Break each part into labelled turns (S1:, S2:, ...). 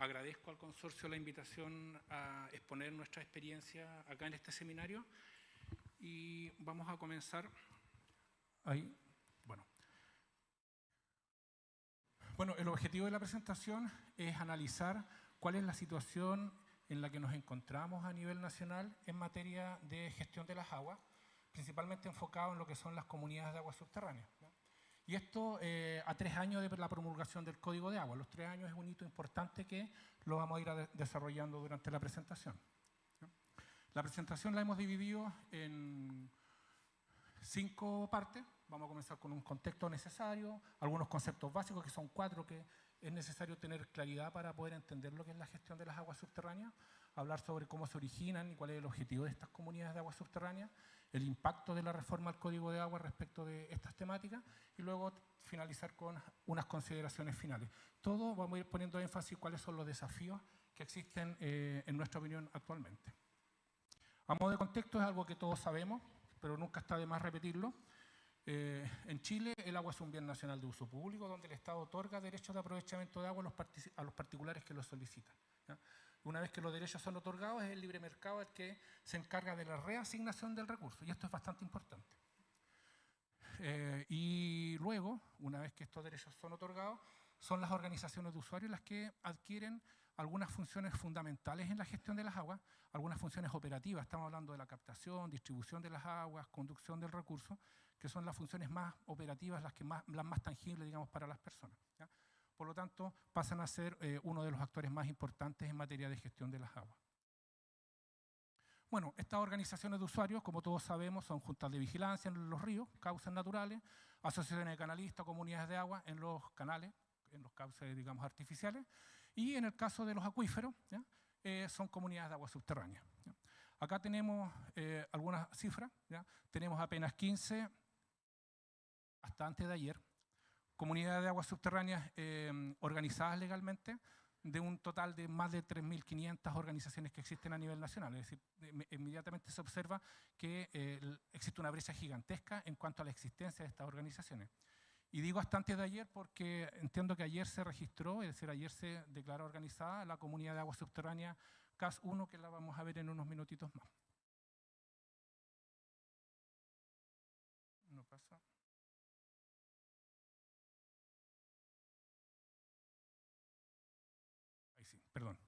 S1: agradezco al consorcio la invitación a exponer nuestra experiencia acá en este seminario y vamos a comenzar ahí. Bueno, el objetivo de la presentación es analizar cuál es la situación en la que nos encontramos a nivel nacional en materia de gestión de las aguas, principalmente enfocado en lo que son las comunidades de aguas subterráneas, ¿no? Y esto a 3 años de la promulgación del Código de Agua. Los 3 años es un hito importante que lo vamos a ir desarrollando durante la presentación, ¿no? La presentación la hemos dividido en 5 partes. Vamos a comenzar con un contexto necesario, algunos conceptos básicos que son 4 que es necesario tener claridad para poder entender lo que es la gestión de las aguas subterráneas, hablar sobre cómo se originan y cuál es el objetivo de estas comunidades de aguas subterráneas, el impacto de la reforma al Código de Agua respecto de estas temáticas y luego finalizar con unas consideraciones finales. Todo vamos a ir poniendo énfasis en cuáles son los desafíos que existen en nuestra opinión actualmente. A modo de contexto es algo que todos sabemos, pero nunca está de más repetirlo. En Chile el agua es un bien nacional de uso público donde el Estado otorga derechos de aprovechamiento de agua a los particulares que lo solicitan, ¿ya? Una vez que los derechos son otorgados, es el libre mercado el que se encarga de la reasignación del recurso, y esto es bastante importante. Y luego, una vez que estos derechos son otorgados, son las organizaciones de usuarios las que adquieren algunas funciones fundamentales en la gestión de las aguas, algunas funciones operativas. Estamos hablando de la captación, distribución de las aguas, conducción del recurso, que son las funciones más operativas, las más tangibles, digamos, para las personas, ¿ya? Por lo tanto, pasan a ser uno de los actores más importantes en materia de gestión de las aguas. Bueno, estas organizaciones de usuarios, como todos sabemos, son juntas de vigilancia en los ríos, cauces naturales, asociaciones de canalistas, comunidades de agua en los canales, en los cauces, digamos, artificiales, y en el caso de los acuíferos, ¿ya? Son comunidades de agua subterránea, ¿ya? Acá tenemos algunas cifras, ¿ya? Tenemos apenas 15, hasta antes de ayer, comunidades de aguas subterráneas organizadas legalmente, de un total de más de 3.500 organizaciones que existen a nivel nacional. Es decir, inmediatamente se observa que existe una brecha gigantesca en cuanto a la existencia de estas organizaciones. Y digo hasta antes de ayer porque entiendo que ayer se registró, es decir, ayer se declaró organizada la comunidad de aguas subterráneas CAS 1, que la vamos a ver en unos minutitos más. No pasa. Ahí sí, perdón.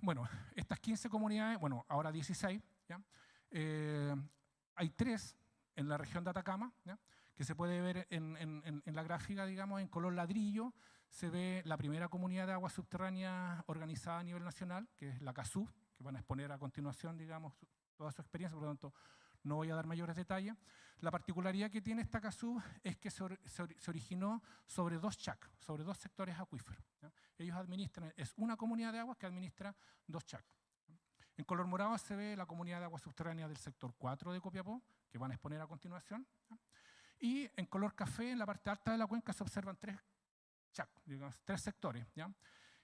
S1: Bueno, estas 15 comunidades, bueno, ahora 16, ¿ya? Hay 3 en la región de Atacama, ¿ya? Que se puede ver en la gráfica, digamos, en color ladrillo. Se ve la primera comunidad de aguas subterráneas organizada a nivel nacional, que es la CASUB, que van a exponer a continuación, digamos, toda su experiencia, por lo tanto, no voy a dar mayores detalles. La particularidad que tiene esta CASUB es que se originó sobre 2 CHAC, sobre 2 sectores acuíferos, ¿ya? Ellos administran, es una comunidad de aguas que administra 2 CHAC. En color morado se ve la comunidad de aguas subterráneas del sector 4 de Copiapó, que van a exponer a continuación, ¿ya? Y en color café, en la parte alta de la cuenca, se observan 3 CHAC, digamos, 3 sectores, ¿ya?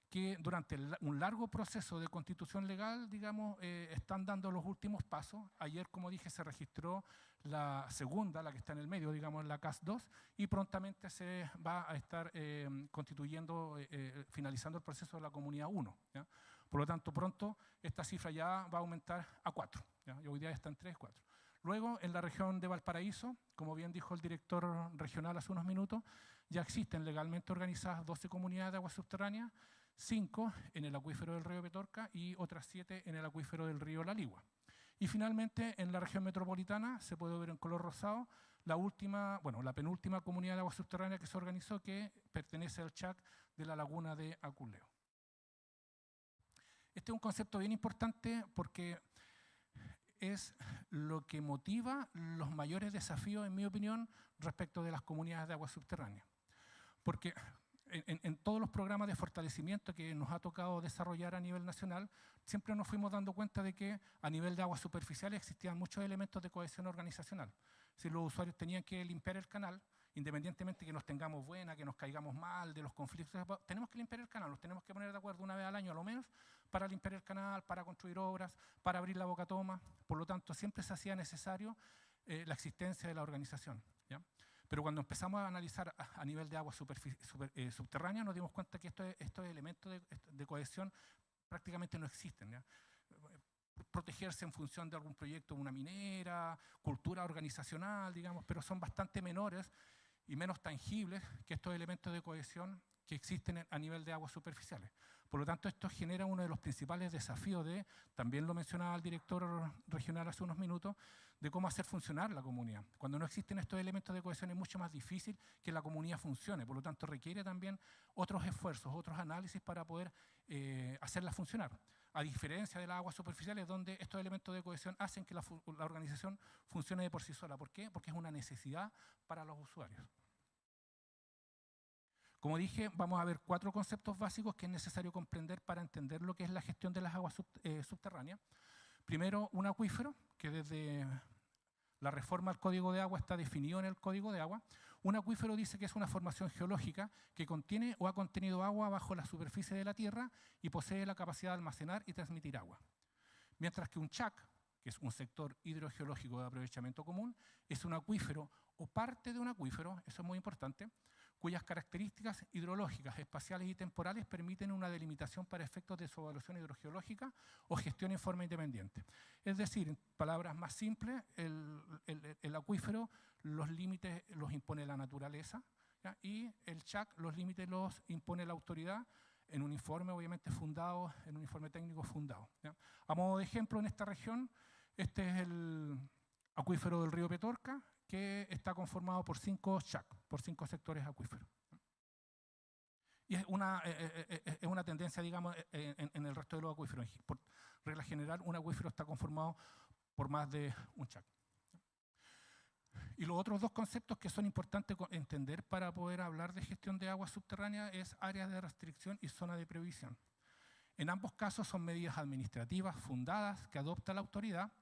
S1: Que durante un largo proceso de constitución legal, digamos, están dando los últimos pasos. Ayer, como dije, se registró la segunda, la que está en el medio, digamos, la CAS 2, y prontamente se va a estar constituyendo, finalizando el proceso de la comunidad 1, ¿ya? Por lo tanto, pronto esta cifra ya va a aumentar a 4, ¿ya? Y hoy día está en 3, 4. Luego, en la región de Valparaíso, como bien dijo el director regional hace unos minutos, ya existen legalmente organizadas 12 comunidades de aguas subterráneas, 5 en el acuífero del río Petorca y otras 7 en el acuífero del río La Ligua. Y finalmente, en la región metropolitana, se puede ver en color rosado, la penúltima comunidad de aguas subterráneas que se organizó, que pertenece al CHAC de la laguna de Aculeo. Este es un concepto bien importante porque es lo que motiva los mayores desafíos, en mi opinión, respecto de las comunidades de aguas subterráneas. Porque en todos los programas de fortalecimiento que nos ha tocado desarrollar a nivel nacional, siempre nos fuimos dando cuenta de que a nivel de aguas superficiales existían muchos elementos de cohesión organizacional. Si los usuarios tenían que limpiar el canal, independientemente que nos tengamos buena, que nos caigamos mal, de los conflictos, tenemos que limpiar el canal, nos tenemos que poner de acuerdo una vez al año a lo menos para limpiar el canal, para construir obras, para abrir la bocatoma. Por lo tanto, siempre se hacía necesario la existencia de la organización, ¿ya? Pero cuando empezamos a analizar a nivel de agua subterránea, nos dimos cuenta que estos elementos de cohesión prácticamente no existen, ¿ya? Protegerse en función de algún proyecto, una minera, cultura organizacional, digamos, pero son bastante menores y menos tangibles que estos elementos de cohesión que existen a nivel de aguas superficiales. Por lo tanto, esto genera uno de los principales desafíos también lo mencionaba el director regional hace unos minutos, de cómo hacer funcionar la comunidad. Cuando no existen estos elementos de cohesión es mucho más difícil que la comunidad funcione, por lo tanto requiere también otros esfuerzos, otros análisis para poder hacerla funcionar. A diferencia de las aguas superficiales, donde estos elementos de cohesión hacen que la organización funcione de por sí sola. ¿Por qué? Porque es una necesidad para los usuarios. Como dije, vamos a ver 4 conceptos básicos que es necesario comprender para entender lo que es la gestión de las aguas subterráneas. Primero, un acuífero, que desde la reforma al Código de Agua está definido en el Código de Agua. Un acuífero dice que es una formación geológica que contiene o ha contenido agua bajo la superficie de la tierra y posee la capacidad de almacenar y transmitir agua. Mientras que un CHAC, que es un sector hidrogeológico de aprovechamiento común, es un acuífero o parte de un acuífero, eso es muy importante, cuyas características hidrológicas, espaciales y temporales permiten una delimitación para efectos de su evaluación hidrogeológica o gestión en forma independiente. Es decir, en palabras más simples, el acuífero, los límites los impone la naturaleza, ¿ya? Y el CHAC, los límites los impone la autoridad en un informe obviamente fundado, en un informe técnico fundado, ¿ya? A modo de ejemplo, en esta región, este es el acuífero del río Petorca, que está conformado por 5 CHAC, por 5 sectores acuíferos. Y es una tendencia, digamos, en el resto de los acuíferos. Por regla general, un acuífero está conformado por más de un CHAC. Y los otros 2 conceptos que son importantes entender para poder hablar de gestión de aguas subterráneas es áreas de restricción y zona de previsión. En ambos casos son medidas administrativas fundadas que adopta la autoridad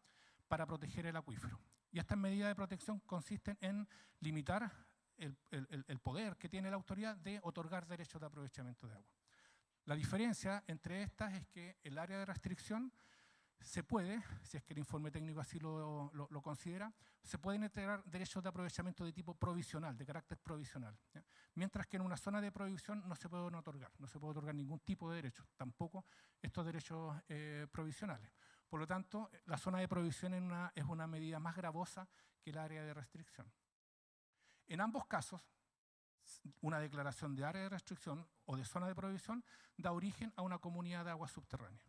S1: para proteger el acuífero. Y estas medidas de protección consisten en limitar el poder que tiene la autoridad de otorgar derechos de aprovechamiento de agua. La diferencia entre estas es que el área de restricción se puede, si es que el informe técnico así lo considera, se pueden integrar derechos de aprovechamiento de tipo provisional, de carácter provisional, ¿ya? Mientras que en una zona de prohibición no se pueden otorgar, no se puede otorgar ningún tipo de derecho, tampoco estos derechos provisionales. Por lo tanto, la zona de prohibición es una medida más gravosa que el área de restricción. En ambos casos, una declaración de área de restricción o de zona de prohibición da origen a una comunidad de agua subterránea.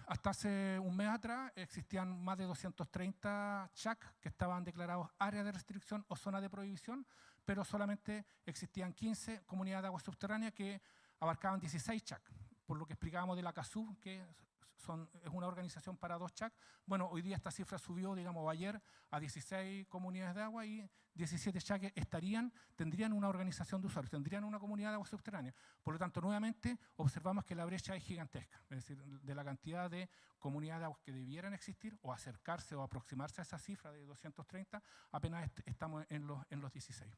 S1: Hasta hace un mes atrás existían más de 230 CHAC que estaban declarados área de restricción o zona de prohibición, pero solamente existían 15 comunidades de agua subterránea que abarcaban 16 CHAC, por lo que explicábamos de la CASU, que es una organización para 2 CHAC. Bueno, hoy día esta cifra subió, digamos, ayer a 16 comunidades de agua y 17 CHAC tendrían una organización de usuarios, tendrían una comunidad de agua subterránea. Por lo tanto, nuevamente observamos que la brecha es gigantesca, es decir, de la cantidad de comunidades de agua que debieran existir o acercarse o aproximarse a esa cifra de 230, apenas estamos en los 16.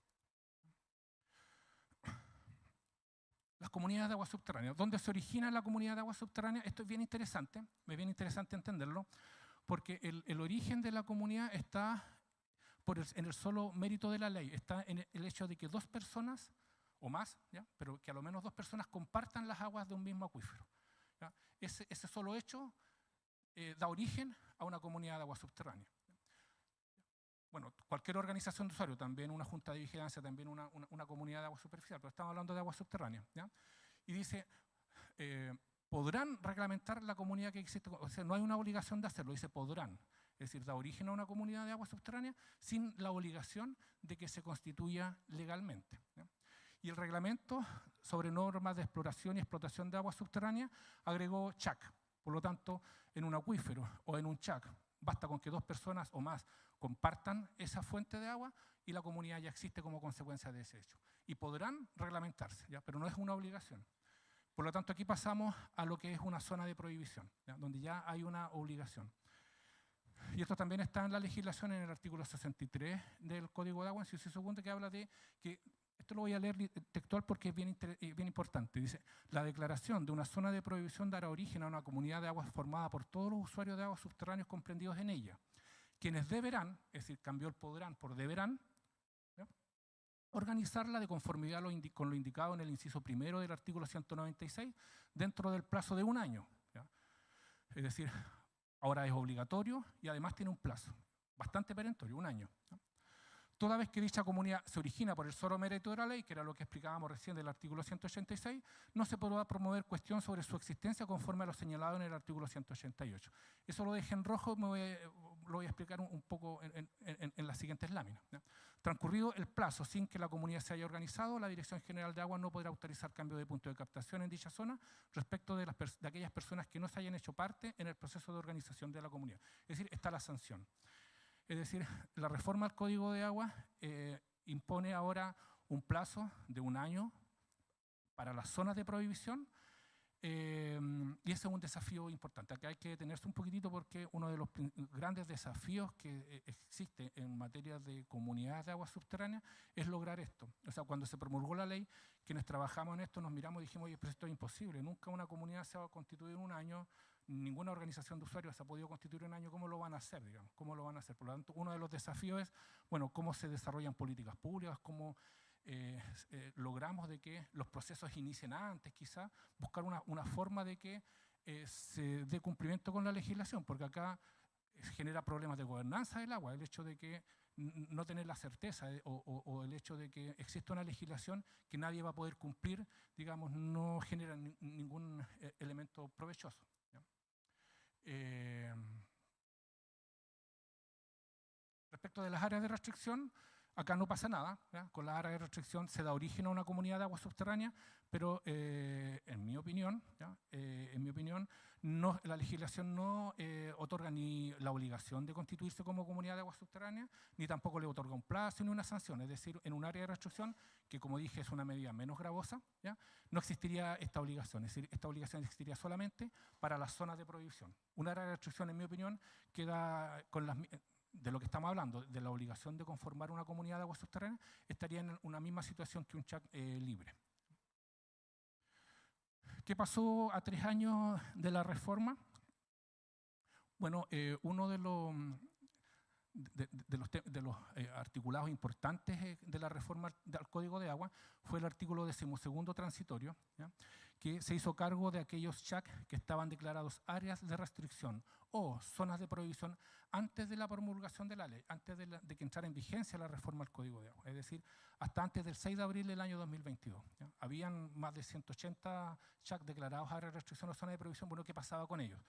S1: Las comunidades de agua subterránea. ¿Dónde se origina la comunidad de agua subterránea? Esto es bien interesante entenderlo, porque el origen de la comunidad está en el solo mérito de la ley, está en el hecho de que 2 personas o más, ¿ya? Pero que a lo menos 2 personas compartan las aguas de un mismo acuífero, ¿ya? Ese solo hecho da origen a una comunidad de agua subterránea. Bueno, cualquier organización de usuarios, también una junta de vigilancia, también una comunidad de agua superficial, pero estamos hablando de agua subterránea, ¿ya? Y dice, podrán reglamentar la comunidad que existe, o sea, no hay una obligación de hacerlo, dice podrán. Es decir, da origen a una comunidad de agua subterránea sin la obligación de que se constituya legalmente, ¿ya? Y el reglamento sobre normas de exploración y explotación de agua subterránea agregó CHAC. Por lo tanto, en un acuífero o en un CHAC, basta con que 2 personas o más compartan esa fuente de agua y la comunidad ya existe como consecuencia de ese hecho. Y podrán reglamentarse, ¿ya? Pero no es una obligación. Por lo tanto, aquí pasamos a lo que es una zona de prohibición, ¿ya? Donde ya hay una obligación. Y esto también está en la legislación en el artículo 63 del Código de Agua, inciso segundo, que habla de que, esto lo voy a leer textual porque es bien importante, dice, la declaración de una zona de prohibición dará origen a una comunidad de aguas formada por todos los usuarios de aguas subterráneos comprendidos en ella, quienes deberán, es decir, cambió el podrán por deberán, ¿ya?, organizarla de conformidad con lo indicado en el inciso primero del artículo 196 dentro del plazo de un año, ¿ya? Es decir, ahora es obligatorio y además tiene un plazo bastante perentorio, un año, ¿ya? Toda vez que dicha comunidad se origina por el solo mérito de la ley, que era lo que explicábamos recién del artículo 186, no se podrá promover cuestión sobre su existencia conforme a lo señalado en el artículo 188. Eso lo dejé en rojo, lo voy a explicar un poco en las siguientes láminas, ¿ya? Transcurrido el plazo sin que la comunidad se haya organizado, la Dirección General de Aguas no podrá autorizar cambio de punto de captación en dicha zona respecto de aquellas personas que no se hayan hecho parte en el proceso de organización de la comunidad. Es decir, está la sanción. Es decir, la reforma al Código de Agua impone ahora un plazo de un año para las zonas de prohibición, y ese es un desafío importante. Acá hay que detenerse un poquitito porque uno de los grandes desafíos que existe en materia de comunidades de aguas subterráneas es lograr esto. O sea, cuando se promulgó la ley, quienes trabajamos en esto nos miramos y dijimos, oye, pero esto es imposible, nunca una comunidad se va a constituir en un año, ninguna organización de usuarios se ha podido constituir en un año, ¿cómo lo van a hacer, digamos? ¿Cómo lo van a hacer? Por lo tanto, uno de los desafíos es, bueno, cómo se desarrollan políticas públicas, cómo logramos de que los procesos inicien antes, quizá, buscar una forma de que se dé cumplimiento con la legislación, porque acá genera problemas de gobernanza del agua, el hecho de que no tener la certeza o el hecho de que existe una legislación que nadie va a poder cumplir, digamos, no genera ningún elemento provechoso, ¿ya? Respecto de las áreas de restricción, acá no pasa nada, ¿ya? Con las áreas de restricción se da origen a una comunidad de agua subterránea, pero en mi opinión, ¿ya?, no, la legislación no otorga ni la obligación de constituirse como comunidad de agua subterránea, ni tampoco le otorga un plazo ni una sanción. Es decir, en un área de restricción, que como dije es una medida menos gravosa, ¿ya?, no existiría esta obligación. Es decir, esta obligación existiría solamente para las zonas de prohibición. Un área de restricción, en mi opinión, queda con las... de lo que estamos hablando, de la obligación de conformar una comunidad de aguas subterráneas, estaría en una misma situación que un CHAC libre. ¿Qué pasó a 3 años de la reforma? Bueno, uno de los articulados importantes de la reforma al Código de Agua fue el artículo 12º transitorio, ¿ya?, que se hizo cargo de aquellos CHAC que estaban declarados áreas de restricción o zonas de prohibición antes de la promulgación de la ley, antes de que entrara en vigencia la reforma al Código de Agua, es decir, hasta antes del 6 de abril del año 2022. ¿Ya? Habían más de 180 CHAC declarados áreas de restricción o zonas de prohibición. Bueno, ¿qué pasaba con ellos?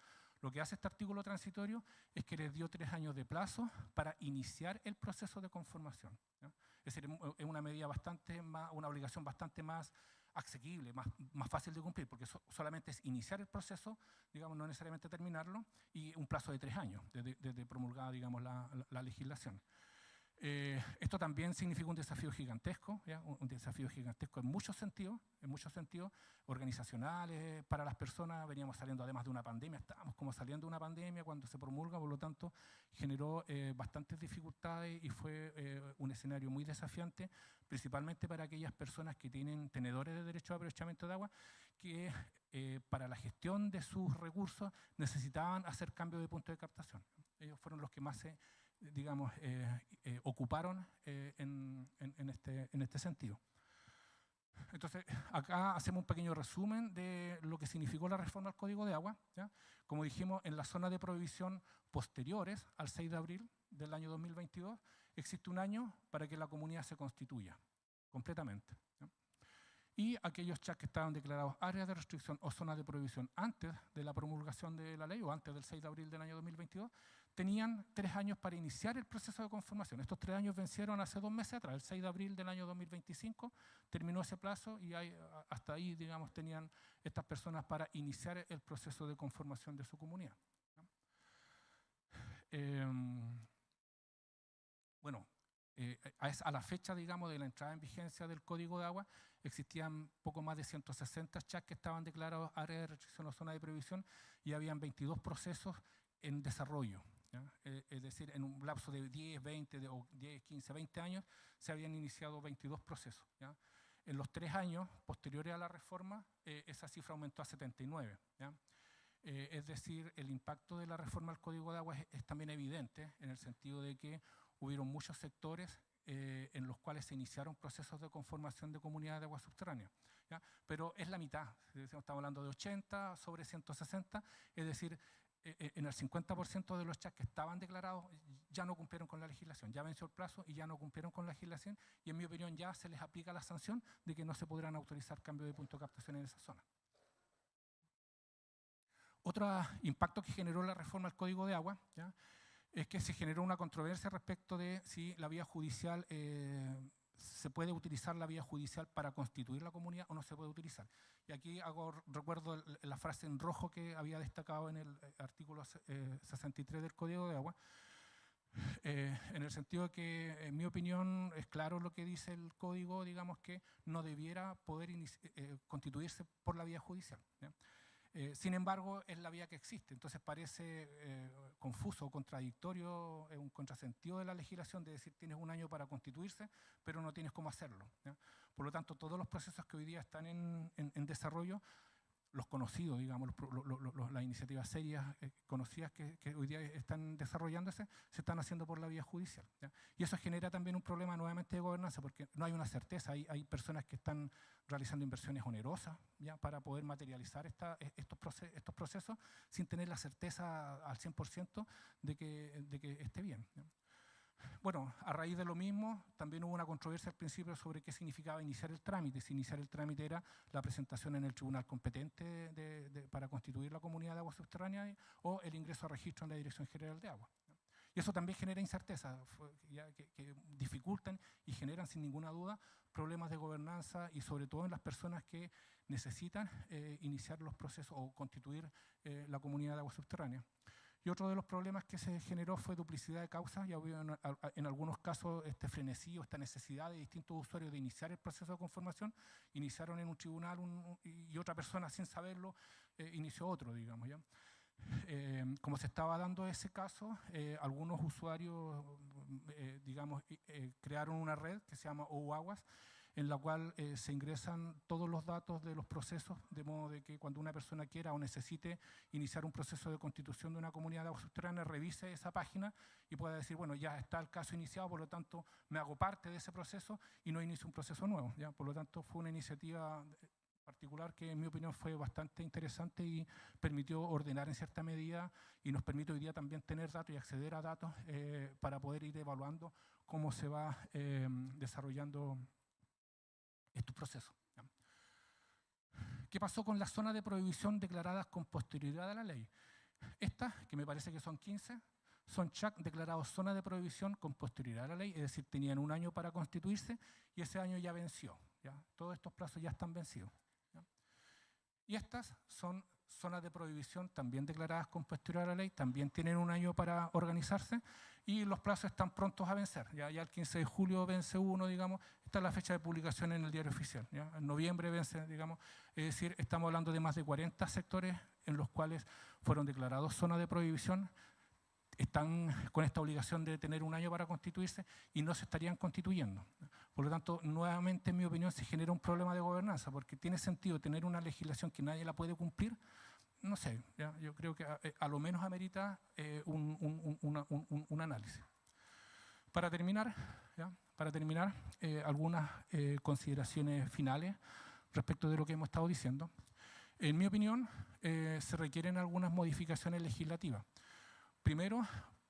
S1: Lo que hace este artículo transitorio es que les dio 3 años de plazo para iniciar el proceso de conformación, ¿ya? Es decir, es una medida bastante más, una obligación bastante más asequible, más fácil de cumplir, porque solamente es iniciar el proceso, digamos, no necesariamente terminarlo, y un plazo de 3 años desde promulgada, digamos, la legislación. Esto también significa un desafío gigantesco, ¿ya? Un desafío gigantesco en muchos sentidos, organizacionales, para las personas. Veníamos saliendo además de una pandemia, estábamos como saliendo de una pandemia cuando se promulga, por lo tanto generó bastantes dificultades y fue un escenario muy desafiante, principalmente para aquellas personas que tienen tenedores de derecho de aprovechamiento de agua, que para la gestión de sus recursos necesitaban hacer cambio de punto de captación. Ellos fueron los que más se, digamos, ocuparon en este sentido. Entonces, acá hacemos un pequeño resumen de lo que significó la reforma al Código de Agua, ¿ya? Como dijimos, en las zonas de prohibición posteriores al 6 de abril del año 2022, existe un año para que la comunidad se constituya completamente, ¿ya? Y aquellos CHAC que estaban declarados áreas de restricción o zonas de prohibición antes de la promulgación de la ley o antes del 6 de abril del año 2022, tenían 3 años para iniciar el proceso de conformación. Estos 3 años vencieron hace 2 meses atrás, el 6 de abril del año 2025, terminó ese plazo y hasta ahí, digamos, tenían estas personas para iniciar el proceso de conformación de su comunidad. Bueno, a la fecha, digamos, de la entrada en vigencia del Código de Agua, existían poco más de 160 CHAC que estaban declarados áreas de restricción o zona de prohibición y habían 22 procesos en desarrollo, ¿ya? Es decir, en un lapso de 10, 20, o 10, 15, 20 años se habían iniciado 22 procesos, ¿ya? En los 3 años posteriores a la reforma, esa cifra aumentó a 79, ¿ya? Es decir, el impacto de la reforma al Código de Agua es también evidente en el sentido de que hubieron muchos sectores en los cuales se iniciaron procesos de conformación de comunidades de agua subterránea, ¿ya? Pero es la mitad, estamos hablando de 80 sobre 160, es decir, en el 50% de los chats que estaban declarados ya no cumplieron con la legislación, ya venció el plazo y ya no cumplieron con la legislación, y en mi opinión ya se les aplica la sanción de que no se podrán autorizar cambios de punto de captación en esa zona. Otro impacto que generó la reforma al Código de Agua, ¿ya?, es que se generó una controversia respecto de si la vía judicial, se puede utilizar la vía judicial para constituir la comunidad o no se puede utilizar. Y aquí recuerdo la frase en rojo que había destacado en el artículo 63 del Código de Agua, en el sentido de que, en mi opinión, es claro lo que dice el Código, digamos que no debiera poder constituirse por la vía judicial, ¿ya? Sin embargo, es la vía que existe, entonces parece confuso, contradictorio, un contrasentido de la legislación de decir tienes un año para constituirse, pero no tienes cómo hacerlo, ¿ya? Por lo tanto, todos los procesos que hoy día están en desarrollo, los conocidos, digamos, las iniciativas serias conocidas que hoy día están desarrollándose, se están haciendo por la vía judicial, ¿ya? Y eso genera también un problema nuevamente de gobernanza, porque no hay una certeza, hay personas que están realizando inversiones onerosas, ¿ya?, para poder materializar estos procesos sin tener la certeza al 100% de que esté bien, ¿ya? Bueno, a raíz de lo mismo, también hubo una controversia al principio sobre qué significaba iniciar el trámite. Si iniciar el trámite era la presentación en el tribunal competente para constituir la comunidad de agua subterránea o el ingreso a registro en la Dirección General de Agua. Y eso también genera incerteza, que dificultan y generan sin ninguna duda problemas de gobernanza y sobre todo en las personas que necesitan iniciar los procesos o constituir la comunidad de agua subterránea. Y otro de los problemas que se generó fue duplicidad de causas. Ya hubo en algunos casos este frenesí o esta necesidad de distintos usuarios de iniciar el proceso de conformación. Iniciaron en un tribunal y otra persona sin saberlo inició otro, digamos, ¿ya? Como se estaba dando ese caso, algunos usuarios, digamos, crearon una red que se llama OUAguas, en la cual se ingresan todos los datos de los procesos, de modo de que cuando una persona quiera o necesite iniciar un proceso de constitución de una comunidad de agua subterránea, revise esa página y pueda decir, bueno, ya está el caso iniciado, por lo tanto me hago parte de ese proceso y no inicio un proceso nuevo, ¿ya? Por lo tanto fue una iniciativa particular que en mi opinión fue bastante interesante y permitió ordenar en cierta medida y nos permite hoy día también tener datos y acceder a datos para poder ir evaluando cómo se va desarrollando estos procesos. ¿Qué pasó con las zonas de prohibición declaradas con posterioridad a la ley? Estas, que me parece que son 15, son CHAC declarados zonas de prohibición con posterioridad a la ley, es decir, tenían un año para constituirse y ese año ya venció, ¿ya? Todos estos plazos ya están vencidos, ¿ya? Y estas son zonas de prohibición también declaradas con posterioridad a la ley, también tienen un año para organizarse y los plazos están prontos a vencer. Ya el 15 de julio vence uno, digamos, esta es la fecha de publicación en el diario oficial, ¿ya? En noviembre vence, digamos, es decir, estamos hablando de más de 40 sectores en los cuales fueron declarados zonas de prohibición, están con esta obligación de tener un año para constituirse y no se estarían constituyendo. Por lo tanto, nuevamente, en mi opinión, se genera un problema de gobernanza, porque tiene sentido tener una legislación que nadie la puede cumplir. No sé, ¿ya? Yo creo que a lo menos amerita un análisis. Para terminar, ¿ya? Algunas consideraciones finales respecto de lo que hemos estado diciendo. En mi opinión, se requieren algunas modificaciones legislativas. Primero,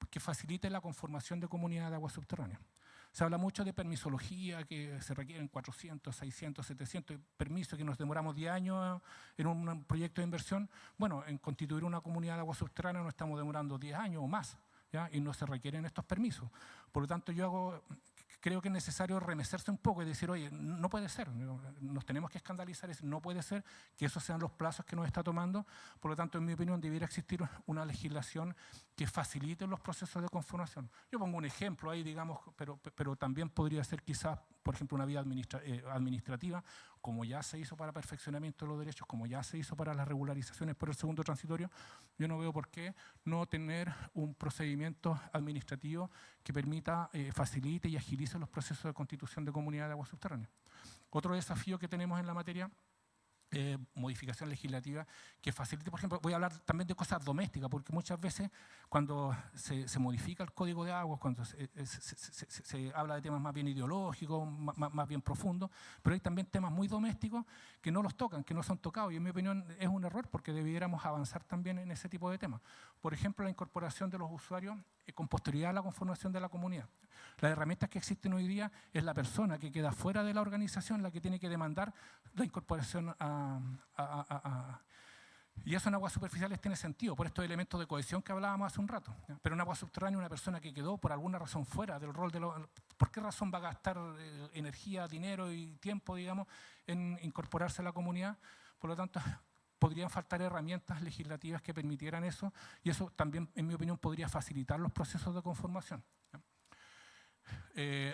S1: que facilite la conformación de comunidades de agua subterránea. Se habla mucho de permisología, que se requieren 400, 600, 700 permisos, que nos demoramos 10 años en un proyecto de inversión. Bueno, en constituir una comunidad de agua subterránea nos estamos demorando 10 años o más, ¿ya? Y no se requieren estos permisos. Por lo tanto, creo que es necesario remecerse un poco y decir, oye, no puede ser, nos tenemos que escandalizar, no puede ser que esos sean los plazos que nos está tomando. Por lo tanto, en mi opinión, debiera existir una legislación que facilite los procesos de conformación. Yo pongo un ejemplo ahí, digamos, pero también podría ser quizás, por ejemplo, una vía administrativa, como ya se hizo para perfeccionamiento de los derechos, como ya se hizo para las regularizaciones por el segundo transitorio. Yo no veo por qué no tener un procedimiento administrativo que permita, facilite y agilice los procesos de constitución de comunidades de agua subterránea. Otro desafío que tenemos en la materia modificación legislativa que facilite, por ejemplo, voy a hablar también de cosas domésticas, porque muchas veces cuando se modifica el Código de Aguas, cuando se habla de temas más bien ideológicos, más bien profundos, pero hay también temas muy domésticos que no los tocan, que no son tocados, y en mi opinión es un error porque debiéramos avanzar también en ese tipo de temas. Por ejemplo, la incorporación de los usuarios con posterioridad a la conformación de la comunidad. Las herramientas que existen hoy día es la persona que queda fuera de la organización la que tiene que demandar la incorporación y eso en aguas superficiales tiene sentido, por estos elementos de cohesión que hablábamos hace un rato. ¿Ya? Pero en aguas subterráneas una persona que quedó por alguna razón fuera del rol de ¿por qué razón va a gastar energía, dinero y tiempo, digamos, en incorporarse a la comunidad? Por lo tanto, podrían faltar herramientas legislativas que permitieran eso, y eso también, en mi opinión, podría facilitar los procesos de conformación.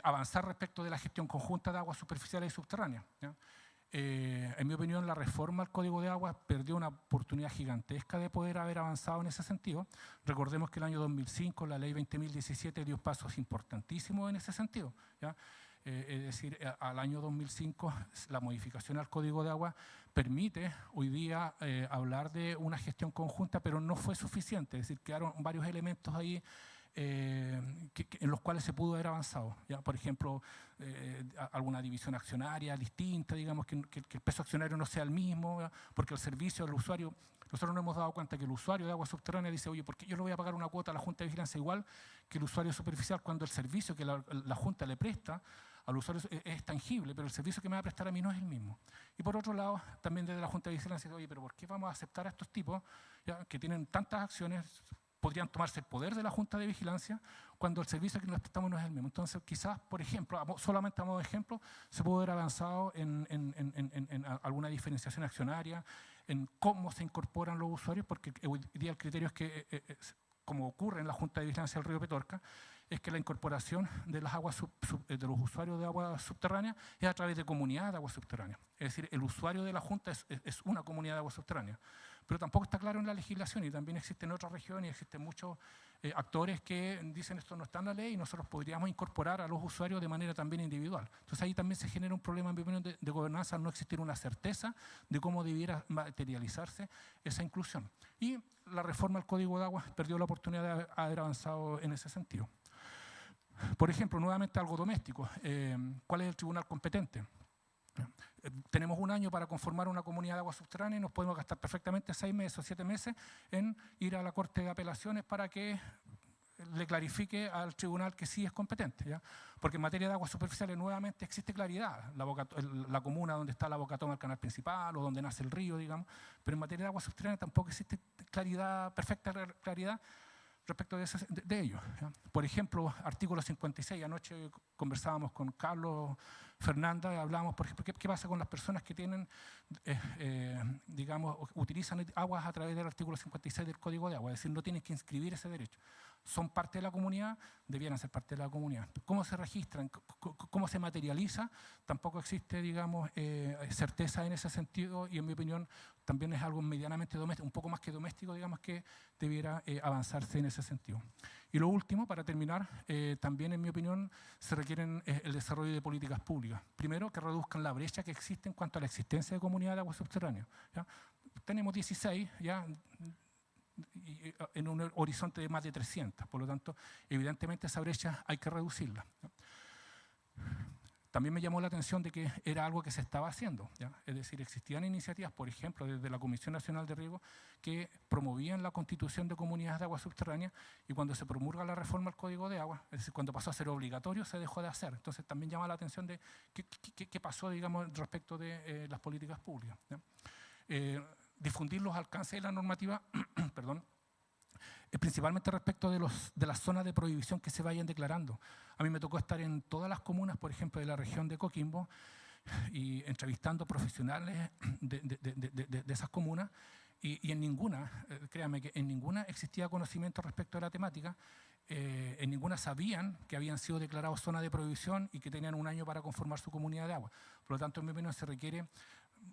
S1: Avanzar respecto de la gestión conjunta de aguas superficiales y subterráneas. ¿Ya? En mi opinión, la reforma al Código de Aguas perdió una oportunidad gigantesca de poder haber avanzado en ese sentido. Recordemos que el año 2005, la ley 20.017 dio pasos importantísimos en ese sentido. ¿Ya? Es decir, al año 2005, la modificación al Código de Agua permite hoy día hablar de una gestión conjunta, pero no fue suficiente. Es decir, quedaron varios elementos ahí en los cuales se pudo haber avanzado. ¿Ya? Por ejemplo, alguna división accionaria distinta, digamos, que el peso accionario no sea el mismo, ¿ya? Porque el servicio del usuario, nosotros nos hemos dado cuenta que el usuario de agua subterránea dice, oye, ¿por qué yo le voy a pagar una cuota a la Junta de Vigilancia igual que el usuario superficial cuando el servicio que la Junta le presta al usuario es tangible, pero el servicio que me va a prestar a mí no es el mismo? Y por otro lado, también desde la Junta de Vigilancia, oye, pero ¿por qué vamos a aceptar a estos tipos, ¿ya? Que tienen tantas acciones, podrían tomarse el poder de la Junta de Vigilancia cuando el servicio que nos prestamos no es el mismo? Entonces, quizás, por ejemplo, solamente a modo de ejemplo, se puede haber avanzado en alguna diferenciación accionaria, en cómo se incorporan los usuarios, porque hoy día el criterio es que, como ocurre en la Junta de Vigilancia del Río Petorca, es que la incorporación de las aguas de los usuarios de aguas subterráneas es a través de comunidades de aguas subterráneas. Es decir, el usuario de la Junta es una comunidad de aguas subterráneas. Pero tampoco está claro en la legislación, y también existen otras regiones y existen muchos actores que dicen esto no está en la ley y nosotros podríamos incorporar a los usuarios de manera también individual. Entonces ahí también se genera un problema, en mi opinión, de gobernanza, al no existir una certeza de cómo debiera materializarse esa inclusión. Y la reforma al Código de Aguas perdió la oportunidad de haber avanzado en ese sentido. Por ejemplo, nuevamente algo doméstico. ¿Cuál es el tribunal competente? Tenemos un año para conformar una comunidad de agua subterránea y nos podemos gastar perfectamente 6 meses o 7 meses en ir a la Corte de Apelaciones para que le clarifique al tribunal que sí es competente, ¿ya? Porque en materia de aguas superficiales nuevamente existe claridad, la comuna donde está la bocatoma del canal principal o donde nace el río, digamos, pero en materia de aguas subterráneas tampoco existe claridad, perfecta claridad respecto de ello. ¿Ya? Por ejemplo, artículo 56, anoche conversábamos con Carlos Fernanda y hablábamos, por ejemplo, ¿qué pasa con las personas que tienen, digamos, utilizan aguas a través del artículo 56 del Código de Agua? Es decir, no tienen que inscribir ese derecho. Son parte de la comunidad, debieran ser parte de la comunidad. ¿Cómo se registran? ¿Cómo se materializa? Tampoco existe, digamos, certeza en ese sentido, y en mi opinión también es algo medianamente doméstico, un poco más que doméstico, digamos, que debiera avanzarse en ese sentido. Y lo último, para terminar, también en mi opinión se requieren el desarrollo de políticas públicas. Primero, que reduzcan la brecha que existe en cuanto a la existencia de comunidades de aguas subterráneas. ¿Ya? Tenemos 16, ¿ya? En un horizonte de más de 300, por lo tanto, evidentemente esa brecha hay que reducirla. ¿Ya? También me llamó la atención de que era algo que se estaba haciendo, ¿ya? Es decir, existían iniciativas, por ejemplo, desde la Comisión Nacional de Riego, que promovían la constitución de comunidades de agua subterránea, y cuando se promulga la reforma al Código de Agua, es decir, cuando pasó a ser obligatorio, se dejó de hacer. Entonces también llama la atención de qué pasó, digamos, respecto de las políticas públicas, ¿ya? Difundir los alcances de la normativa, perdón, principalmente respecto de las zonas de prohibición que se vayan declarando. A mí me tocó estar en todas las comunas, por ejemplo, de la región de Coquimbo, y entrevistando profesionales de esas comunas, y en ninguna, créanme que en ninguna existía conocimiento respecto de la temática, en ninguna sabían que habían sido declarados zonas de prohibición y que tenían un año para conformar su comunidad de agua. Por lo tanto, en mi opinión, se requiere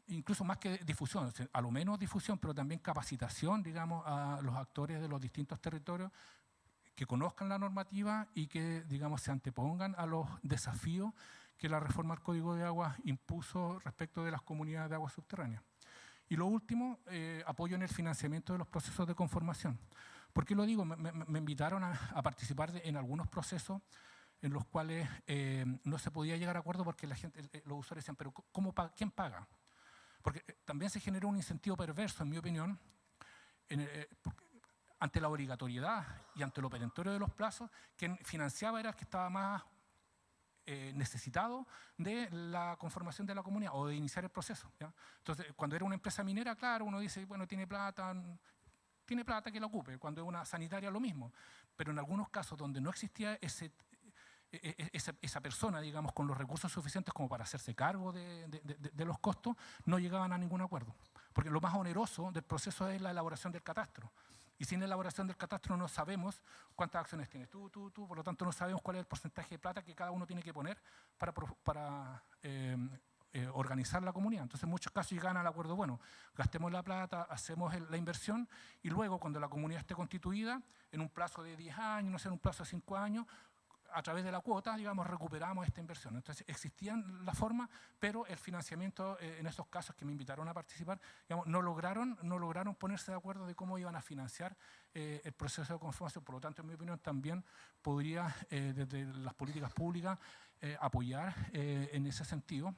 S1: incluso más que difusión, a lo menos difusión, pero también capacitación, digamos, a los actores de los distintos territorios, que conozcan la normativa y que, digamos, se antepongan a los desafíos que la reforma al Código de Agua impuso respecto de las comunidades de aguas subterráneas. Y lo último, apoyo en el financiamiento de los procesos de conformación. ¿Por qué lo digo? Me invitaron a participar en algunos procesos en los cuales no se podía llegar a acuerdo porque los usuarios decían, pero ¿quién paga? Porque también se generó un incentivo perverso, en mi opinión, ante la obligatoriedad y ante lo perentorio de los plazos. Quien financiaba era el que estaba más necesitado de la conformación de la comunidad o de iniciar el proceso, ¿ya? Entonces, cuando era una empresa minera, claro, uno dice, bueno, tiene plata que la ocupe. Cuando es una sanitaria, lo mismo. Pero en algunos casos donde no existía esa persona, digamos, con los recursos suficientes como para hacerse cargo de los costos, no llegaban a ningún acuerdo. Porque lo más oneroso del proceso es la elaboración del catastro. Y sin elaboración del catastro no sabemos cuántas acciones tienes tú, por lo tanto no sabemos cuál es el porcentaje de plata que cada uno tiene que poner para organizar la comunidad. Entonces en muchos casos llegan al acuerdo, bueno, gastemos la plata, hacemos la inversión y luego cuando la comunidad esté constituida, en un plazo de 10 años, no sé, en un plazo de 5 años, a través de la cuota, digamos, recuperamos esta inversión. Entonces, existían las formas, pero el financiamiento, en estos casos que me invitaron a participar, digamos, no lograron ponerse de acuerdo de cómo iban a financiar el proceso de conformación. Por lo tanto, en mi opinión, también podría, desde las políticas públicas, apoyar en ese sentido,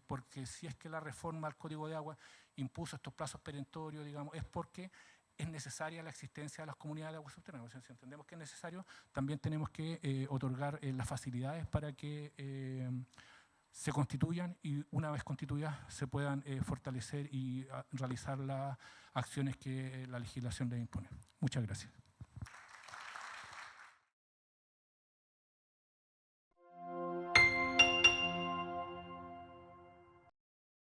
S1: porque si es que la reforma al Código de Agua impuso estos plazos perentorios, digamos, es porque es necesaria la existencia de las comunidades de agua subterránea. O sea, si entendemos que es necesario, también tenemos que otorgar las facilidades para que se constituyan y una vez constituidas se puedan fortalecer y realizar las acciones que la legislación les impone. Muchas gracias.